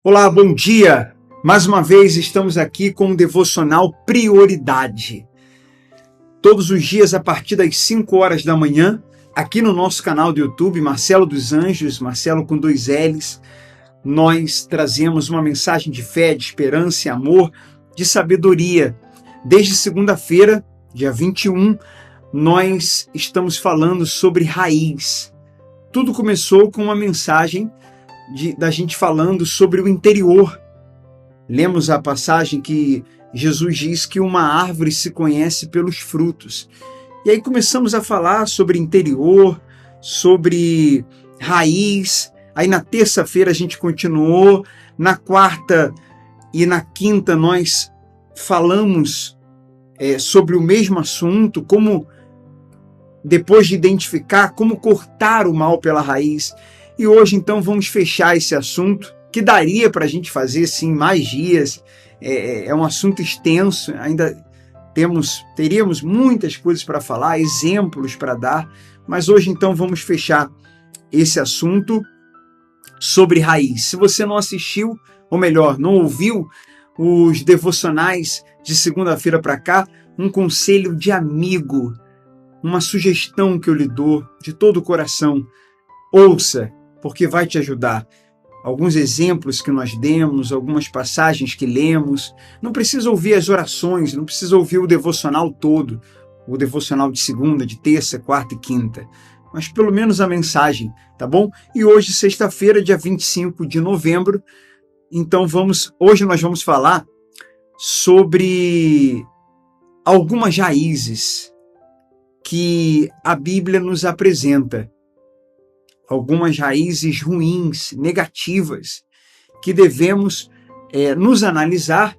Olá, bom dia! Mais uma vez estamos aqui com o devocional Prioridade. Todos os dias a partir das 5 horas da manhã, aqui no nosso canal do YouTube, Marcelo dos Anjos, Marcelo com 2 L's, nós trazemos uma mensagem de fé, de esperança e amor, de sabedoria. Desde segunda-feira, dia 21, nós estamos falando sobre raiz. Tudo começou com uma mensagem da gente falando sobre o interior. Lemos a passagem que Jesus diz que uma árvore se conhece pelos frutos. E aí começamos a falar sobre interior, sobre raiz. Aí na terça-feira a gente continuou, na quarta e na quinta nós falamos sobre o mesmo assunto, como depois de identificar, como cortar o mal pela raiz. E hoje, então, vamos fechar esse assunto, que daria para a gente fazer, sim, mais dias. É um assunto extenso, ainda teríamos muitas coisas para falar, exemplos para dar, mas hoje, então, vamos fechar esse assunto sobre raiz. Se você não assistiu, ou melhor, não ouviu os devocionais de segunda-feira para cá, um conselho de amigo, uma sugestão que eu lhe dou de todo o coração: ouça, porque vai te ajudar. Alguns exemplos que nós demos, algumas passagens que lemos. Não precisa ouvir as orações, não precisa ouvir o devocional todo, o devocional de segunda, de terça, quarta e quinta, mas pelo menos a mensagem, tá bom? E hoje, sexta-feira, dia 25 de novembro, então hoje nós vamos falar sobre algumas raízes que a Bíblia nos apresenta. Algumas raízes ruins, negativas, que devemos nos analisar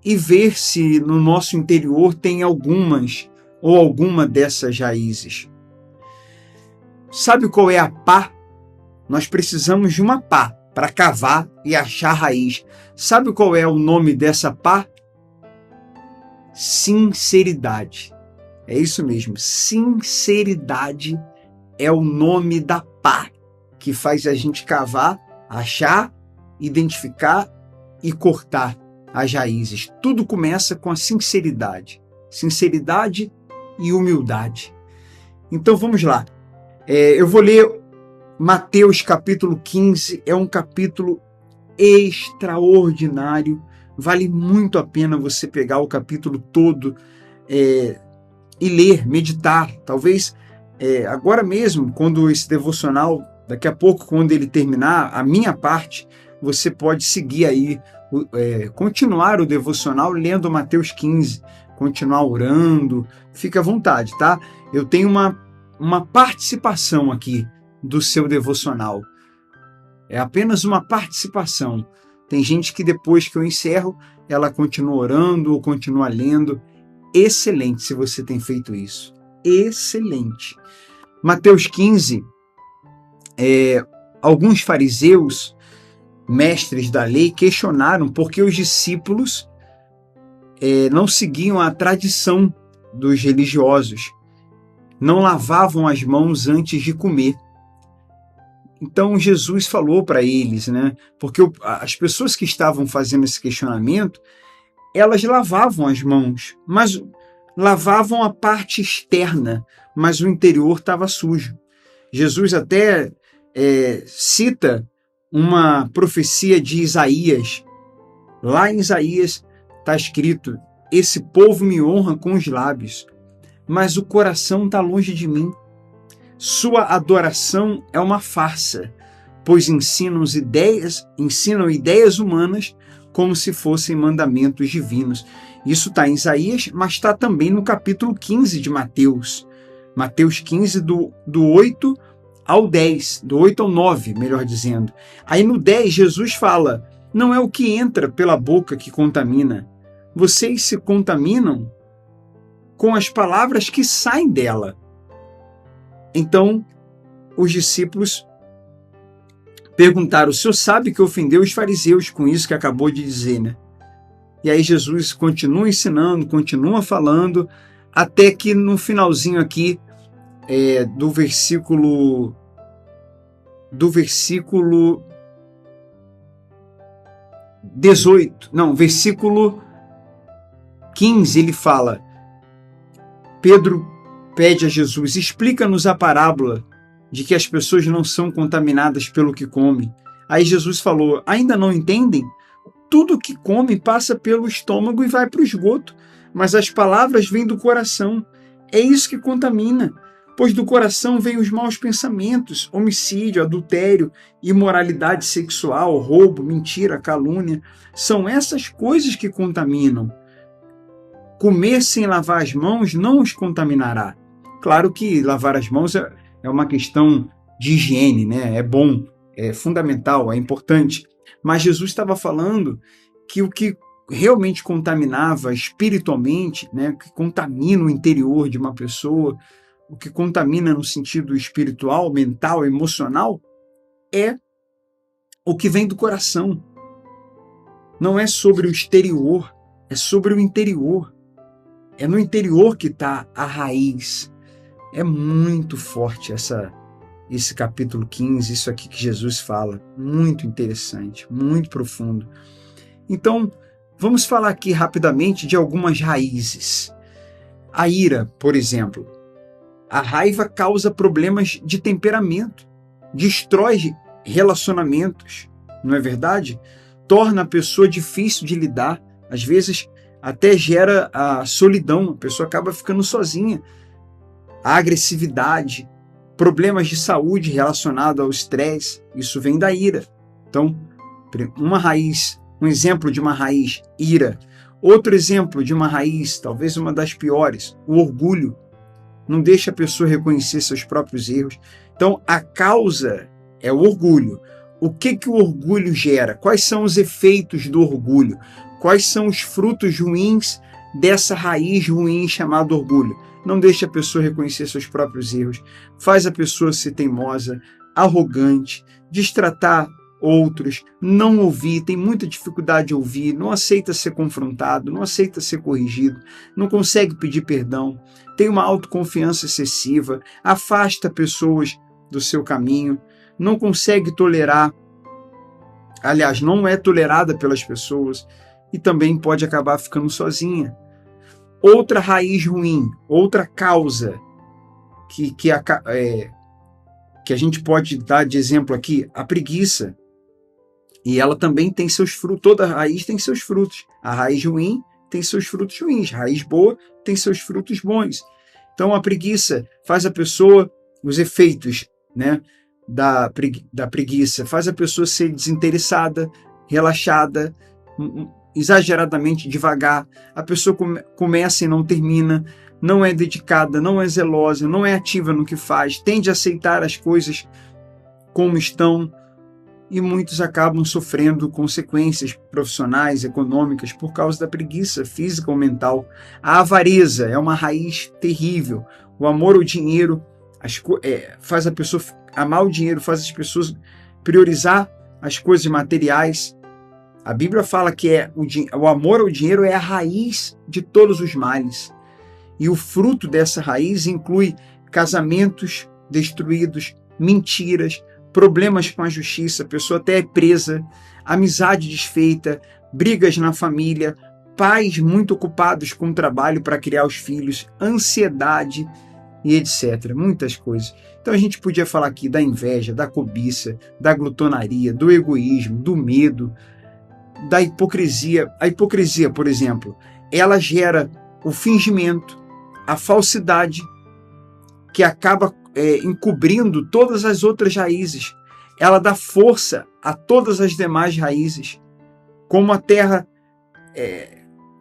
e ver se no nosso interior tem algumas ou alguma dessas raízes. Sabe qual é a pá? Nós precisamos de uma pá para cavar e achar a raiz. Sabe qual é o nome dessa pá? Sinceridade. É isso mesmo, sinceridade é o nome da pá que faz a gente cavar, achar, identificar e cortar as raízes. Tudo começa com a sinceridade. Sinceridade e humildade. Então vamos lá. Eu vou ler Mateus capítulo 15. É um capítulo extraordinário. Vale muito a pena você pegar o capítulo todo e ler, meditar. Talvez agora mesmo, quando esse devocional, daqui a pouco, quando ele terminar, a minha parte, você pode seguir aí, continuar o devocional lendo Mateus 15, continuar orando, fica à vontade, tá? Eu tenho uma participação aqui do seu devocional. É apenas uma participação. Tem gente que depois que eu encerro, ela continua orando ou continua lendo. Excelente se você tem feito isso. Excelente. Mateus 15, alguns fariseus, mestres da lei, questionaram por que os discípulos não seguiam a tradição dos religiosos, não lavavam as mãos antes de comer. Então Jesus falou para eles, né? Porque as pessoas que estavam fazendo esse questionamento, elas lavavam as mãos, mas lavavam a parte externa, mas o interior estava sujo. Jesus até cita uma profecia de Isaías. Lá em Isaías está escrito: esse povo me honra com os lábios, mas o coração está longe de mim. Sua adoração é uma farsa, pois ensinam ideias humanas como se fossem mandamentos divinos. Isso está em Isaías, mas está também no capítulo 15 de Mateus. Mateus 15, do 8 ao 10, do 8 ao 9, melhor dizendo. Aí no 10, Jesus fala: não é o que entra pela boca que contamina. Vocês se contaminam com as palavras que saem dela. Então, os discípulos perguntaram: o senhor sabe que ofendeu os fariseus com isso que acabou de dizer, né? E aí Jesus continua ensinando, continua falando, até que no finalzinho aqui do versículo versículo 15, ele fala, Pedro pede a Jesus, explica-nos a parábola de que as pessoas não são contaminadas pelo que comem. Aí Jesus falou, ainda não entendem? Tudo que come passa pelo estômago e vai para o esgoto, mas as palavras vêm do coração. É isso que contamina, pois do coração vêm os maus pensamentos, homicídio, adultério, imoralidade sexual, roubo, mentira, calúnia. São essas coisas que contaminam. Comer sem lavar as mãos não os contaminará. Claro que lavar as mãos é uma questão de higiene, né? É bom, é fundamental, é importante. Mas Jesus estava falando que o que realmente contaminava espiritualmente, né? O que contamina o interior de uma pessoa, o que contamina no sentido espiritual, mental, emocional, é o que vem do coração. Não é sobre o exterior, é sobre o interior. É no interior que está a raiz. É muito forte esse capítulo 15, isso aqui que Jesus fala. Muito interessante, muito profundo. Então, vamos falar aqui rapidamente de algumas raízes. A ira, por exemplo. A raiva causa problemas de temperamento, destrói relacionamentos, não é verdade? Torna a pessoa difícil de lidar, às vezes até gera a solidão, a pessoa acaba ficando sozinha. A agressividade, problemas de saúde relacionados ao estresse, isso vem da ira. Então, um exemplo de uma raiz, ira. Outro exemplo de uma raiz, talvez uma das piores, o orgulho. Não deixa a pessoa reconhecer seus próprios erros. Então, a causa é o orgulho. O que o orgulho gera? Quais são os efeitos do orgulho? Quais são os frutos ruins dessa raiz ruim chamada orgulho? Não deixa a pessoa reconhecer seus próprios erros, faz a pessoa ser teimosa, arrogante, destratar outros, não ouvir, tem muita dificuldade de ouvir, não aceita ser confrontado, não aceita ser corrigido, não consegue pedir perdão, tem uma autoconfiança excessiva, afasta pessoas do seu caminho, não consegue tolerar, aliás, não é tolerada pelas pessoas e também pode acabar ficando sozinha. Outra raiz ruim, outra causa que a gente pode dar de exemplo aqui, a preguiça. E ela também tem seus frutos, toda raiz tem seus frutos. A raiz ruim tem seus frutos ruins, a raiz boa tem seus frutos bons. Então a preguiça faz a pessoa, os efeitos, né, da preguiça, faz a pessoa ser desinteressada, relaxada, exageradamente devagar, a pessoa começa e não termina, não é dedicada, não é zelosa, não é ativa no que faz, tende a aceitar as coisas como estão, e muitos acabam sofrendo consequências profissionais, econômicas, por causa da preguiça física ou mental. A avareza é uma raiz terrível. O amor ao dinheiro faz a pessoa amar o dinheiro, faz as pessoas priorizar as coisas materiais. A Bíblia fala que o amor ao dinheiro é a raiz de todos os males. E o fruto dessa raiz inclui casamentos destruídos, mentiras, problemas com a justiça, a pessoa até é presa, amizade desfeita, brigas na família, pais muito ocupados com o trabalho para criar os filhos, ansiedade e etc. Muitas coisas. Então a gente podia falar aqui da inveja, da cobiça, da glutonaria, do egoísmo, do medo, da hipocrisia. A hipocrisia, por exemplo, ela gera o fingimento, a falsidade, que acaba encobrindo todas as outras raízes. Ela dá força a todas as demais raízes. Como a terra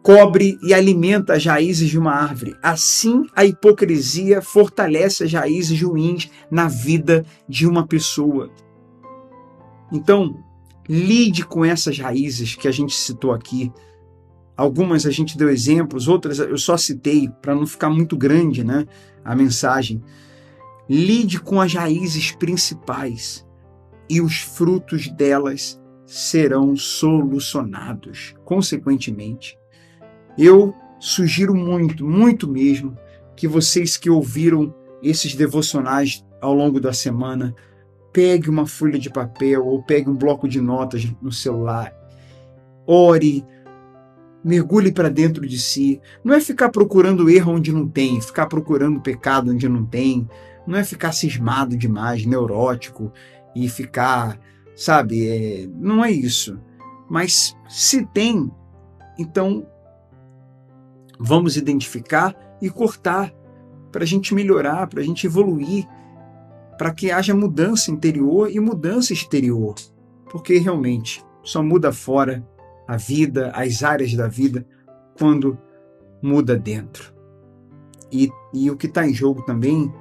cobre e alimenta as raízes de uma árvore, assim a hipocrisia fortalece as raízes ruins na vida de uma pessoa. Então, lide com essas raízes que a gente citou aqui. Algumas a gente deu exemplos, outras eu só citei para não ficar muito grande, né, a mensagem. Lide com as raízes principais e os frutos delas serão solucionados. Consequentemente, eu sugiro muito, muito mesmo, que vocês que ouviram esses devocionais ao longo da semana, pegue uma folha de papel ou pegue um bloco de notas no celular, ore, mergulhe para dentro de si. Não é ficar procurando erro onde não tem, ficar procurando pecado onde não tem, não é ficar cismado demais, neurótico e ficar, sabe, não é isso. Mas se tem, então vamos identificar e cortar para a gente melhorar, para a gente evoluir, para que haja mudança interior e mudança exterior. Porque realmente só muda fora a vida, as áreas da vida, quando muda dentro. E o que está em jogo também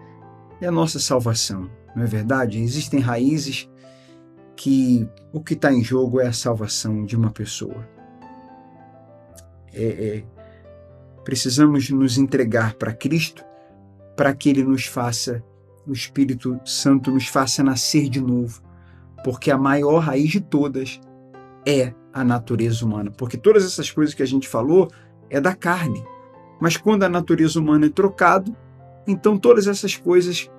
é a nossa salvação, não é verdade? Existem raízes que o que está em jogo é a salvação de uma pessoa. Precisamos nos entregar para Cristo para que Ele nos faça, o Espírito Santo nos faça nascer de novo, porque a maior raiz de todas é a natureza humana, porque todas essas coisas que a gente falou é da carne, mas quando a natureza humana é trocada, então todas essas coisas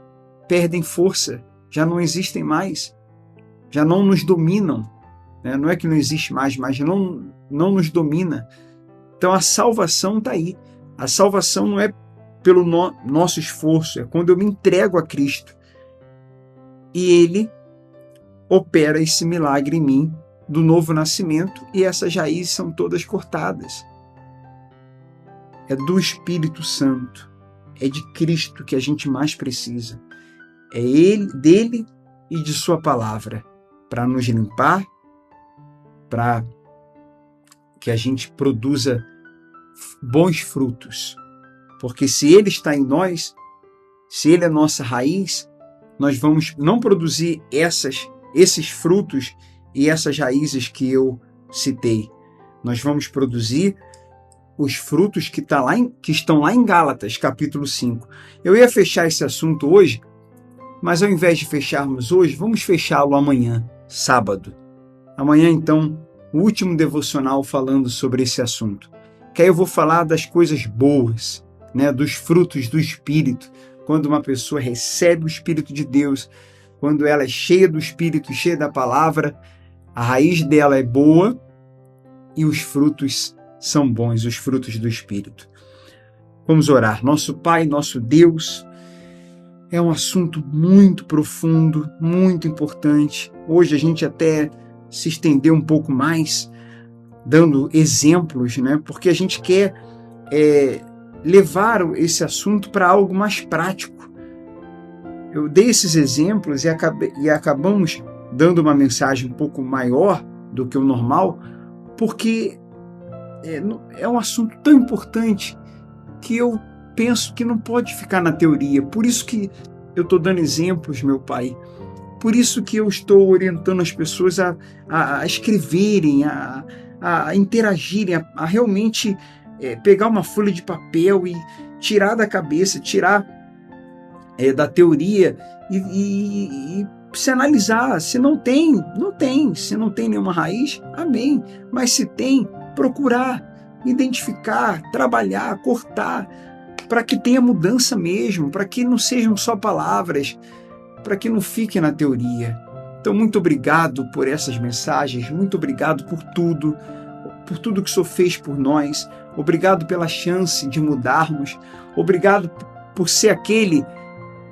perdem força, já não existem mais, já não nos dominam, né? Não é que não existe mais, mas não nos domina. Então a salvação está aí. A salvação não é pelo nosso esforço, é quando eu me entrego a Cristo e Ele opera esse milagre em mim do novo nascimento e essas raízes são todas cortadas. É do Espírito Santo, é de Cristo que a gente mais precisa. É dele e de sua palavra para nos limpar, para que a gente produza bons frutos. Porque se Ele está em nós, se Ele é nossa raiz, nós vamos não produzir esses frutos e essas raízes que eu citei. Nós vamos produzir os frutos que estão lá em Gálatas, capítulo 5. Eu ia fechar esse assunto hoje, mas ao invés de fecharmos hoje, vamos fechá-lo amanhã, sábado. Amanhã, então, o último devocional falando sobre esse assunto. Que aí eu vou falar das coisas boas, né, dos frutos do Espírito, quando uma pessoa recebe o Espírito de Deus, quando ela é cheia do Espírito, cheia da palavra, a raiz dela é boa e os frutos são bons, os frutos do Espírito. Vamos orar. Nosso Pai, nosso Deus, é um assunto muito profundo, muito importante. Hoje a gente até se estendeu um pouco mais, dando exemplos, né? Porque a gente quer levar esse assunto para algo mais prático. Eu dei esses exemplos e acabamos dando uma mensagem um pouco maior do que o normal, porque é um assunto tão importante que eu penso que não pode ficar na teoria. Por isso que eu estou dando exemplos, meu Pai. Por isso que eu estou orientando as pessoas a escreverem, a interagirem, a realmente pegar uma folha de papel e tirar da cabeça, tirar da teoria e se analisar. Se não tem, não tem. Se não tem nenhuma raiz, amém. Mas se tem, procurar, identificar, trabalhar, cortar, para que tenha mudança mesmo, para que não sejam só palavras, para que não fique na teoria. Então, muito obrigado por essas mensagens, muito obrigado por tudo que o Senhor fez por nós, obrigado pela chance de mudarmos, obrigado por ser aquele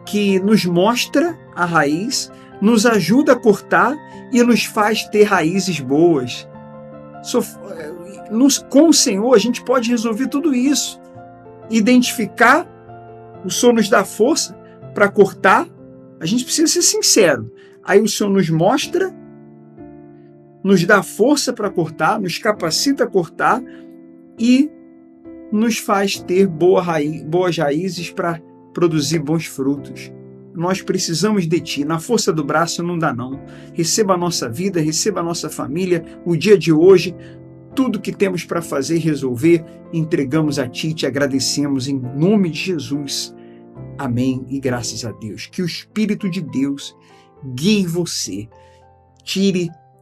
que nos mostra a raiz, nos ajuda a cortar e nos faz ter raízes boas. Com o Senhor a gente pode resolver tudo isso, identificar, o Senhor nos dá força para cortar, a gente precisa ser sincero, aí o Senhor nos mostra, nos dá força para cortar, nos capacita a cortar e nos faz ter boas raízes para produzir bons frutos. Nós precisamos de Ti, na força do braço não dá não. Receba a nossa vida, receba a nossa família, o dia de hoje, tudo que temos para fazer e resolver, entregamos a Ti e Te agradecemos em nome de Jesus. Amém e graças a Deus. Que o Espírito de Deus guie você.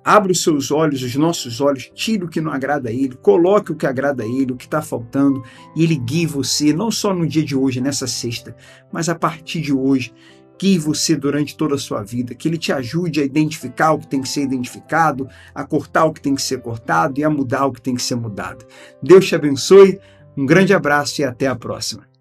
Abra os seus olhos, os nossos olhos, tire o que não agrada a Ele, coloque o que agrada a Ele, o que está faltando, e Ele guie você, não só no dia de hoje, nessa sexta, mas a partir de hoje, guie você durante toda a sua vida, que Ele te ajude a identificar o que tem que ser identificado, a cortar o que tem que ser cortado e a mudar o que tem que ser mudado. Deus te abençoe, um grande abraço e até a próxima.